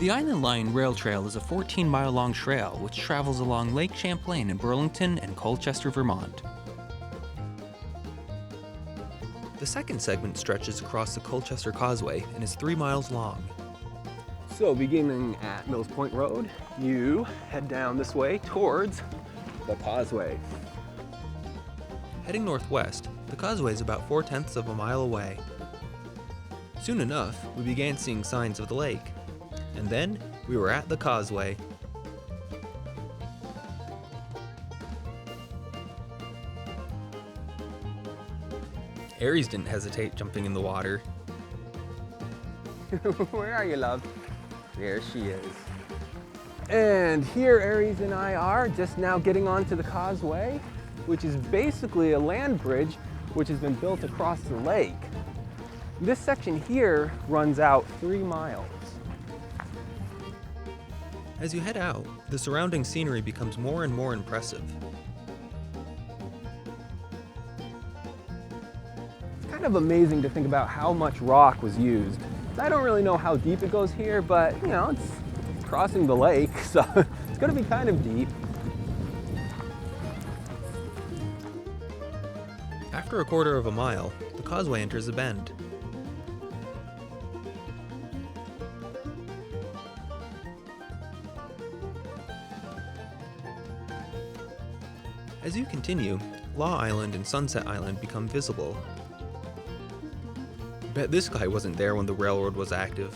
The Island Line Rail Trail is a 14-mile-long trail which travels along Lake Champlain in Burlington and Colchester, Vermont. The second segment stretches across the Colchester Causeway and is 3 miles long. So beginning at Mills Point Road, you head down this way towards the causeway. Heading northwest, the causeway is about 4/10 of a mile away. Soon enough, we began seeing signs of the lake. And then, we were at the causeway. Aries didn't hesitate jumping in the water. Where are you, love? There she is. And here Aries and I are just now getting onto the causeway, which is basically a land bridge which has been built across the lake. This section here runs out 3 miles. As you head out, the surrounding scenery becomes more and more impressive. It's kind of amazing to think about how much rock was used. I don't really know how deep it goes here, but you know, it's crossing the lake, so it's going to be kind of deep. After a quarter of a mile, the causeway enters a bend. As you continue, Law Island and Sunset Island become visible. Bet this guy wasn't there when the railroad was active.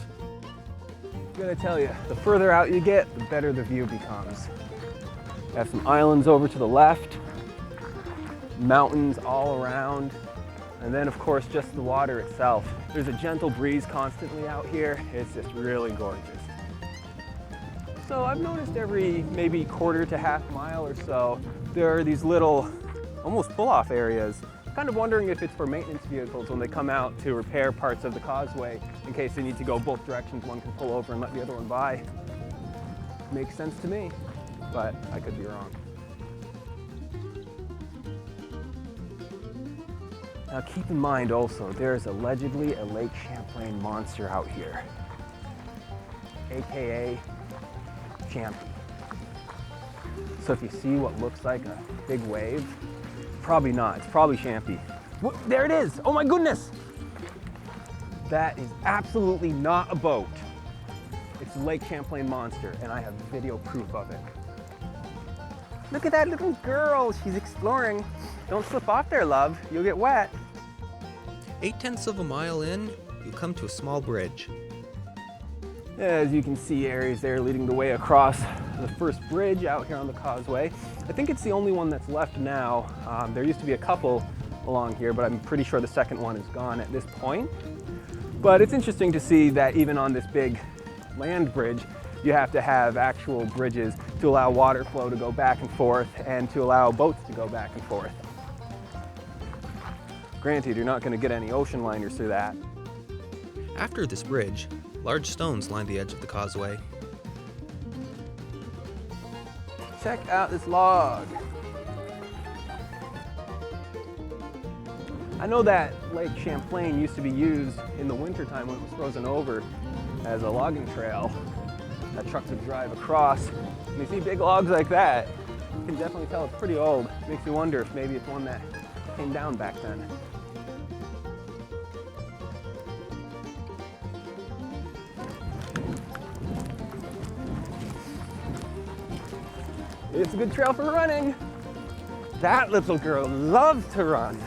I'm gonna tell you, the further out you get, the better the view becomes. You have some islands over to the left, mountains all around, and then of course just the water itself. There's a gentle breeze constantly out here. It's just really gorgeous. So I've noticed every maybe quarter to half mile or so, there are these little, almost pull-off areas. Kind of wondering if it's for maintenance vehicles when they come out to repair parts of the causeway in case they need to go both directions. One can pull over and let the other one by. Makes sense to me, but I could be wrong. Now keep in mind also, there's allegedly a Lake Champlain monster out here, AKA Champy. So if you see what looks like a big wave, probably not, it's probably Champy. There it is, oh my goodness! That is absolutely not a boat. It's a Lake Champlain monster, and I have video proof of it. Look at that little girl, she's exploring. Don't slip off there, love, you'll get wet. 8/10 of a mile in, you'll come to a small bridge. As you can see, Aries there leading the way across the first bridge out here on the causeway. I think it's the only one that's left now. There used to be a couple along here, but I'm pretty sure the second one is gone at this point. But it's interesting to see that even on this big land bridge, you have to have actual bridges to allow water flow to go back and forth and to allow boats to go back and forth. Granted, you're not going to get any ocean liners through that. After this bridge, large stones line the edge of the causeway. Check out this log. I know that Lake Champlain used to be used in the wintertime when it was frozen over as a logging trail that trucks would drive across. When you see big logs like that, you can definitely tell it's pretty old. Makes you wonder if maybe it's one that came down back then. It's a good trail for running. That little girl loves to run.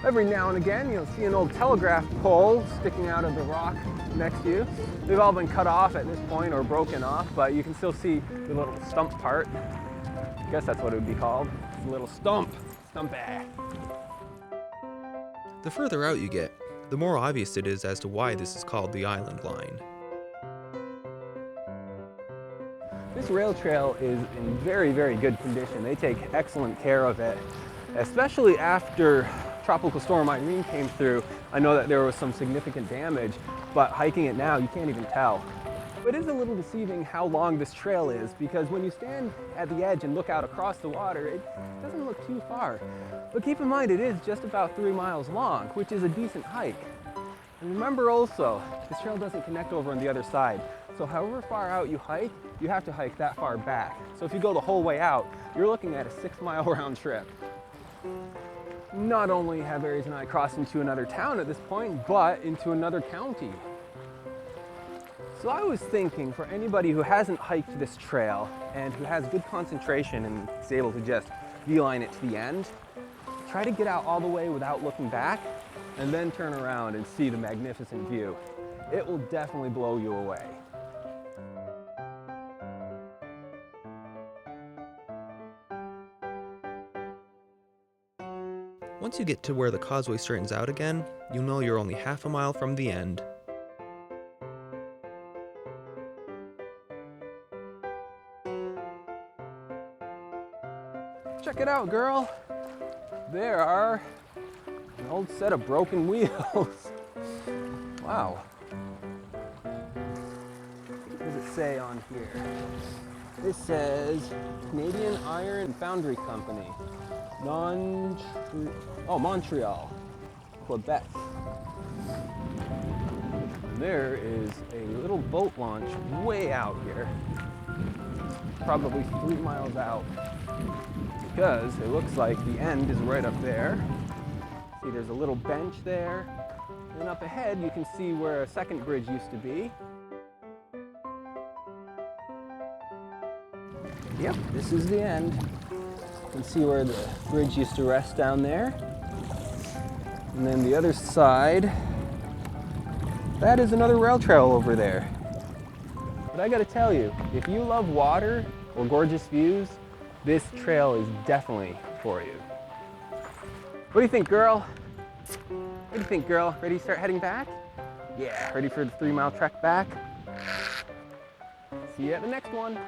Every now and again, you'll see an old telegraph pole sticking out of the rock next to you. They've all been cut off at this point or broken off, but you can still see the little stump part. I guess that's what it would be called. It's a little stump. Stumpy. The further out you get, the more obvious it is as to why this is called the Island Line. This rail trail is in very, very good condition. They take excellent care of it, especially after Tropical Storm Irene came through. I know that there was some significant damage, but hiking it now, you can't even tell. It is a little deceiving how long this trail is, because when you stand at the edge and look out across the water, it doesn't look too far. But keep in mind, it is just about 3 miles long, which is a decent hike. And remember also, this trail doesn't connect over on the other side. So however far out you hike, you have to hike that far back. So if you go the whole way out, you're looking at a 6-mile round trip. Not only have Aries and I crossed into another town at this point, but into another county. So I was thinking, for anybody who hasn't hiked this trail and who has good concentration and is able to just beeline it to the end, try to get out all the way without looking back and then turn around and see the magnificent view. It will definitely blow you away. Once you get to where the causeway straightens out again, you know you're only half a mile from the end. Check it out, girl. There are an old set of broken wheels. Wow. What does it say on here? This says Canadian Iron and Foundry Company. Montreal, Quebec. And there is a little boat launch way out here. Probably 3 miles out. Because it looks like the end is right up there. See, there's a little bench there. And up ahead, you can see where a second bridge used to be. Yep, this is the end. You can see where the bridge used to rest down there. And then the other side, that is another rail trail over there. But I gotta tell you, if you love water or gorgeous views, this trail is definitely for you. What do you think, girl? What do you think, girl? Ready to start heading back? Yeah, ready for the 3-mile trek back? See you at the next one.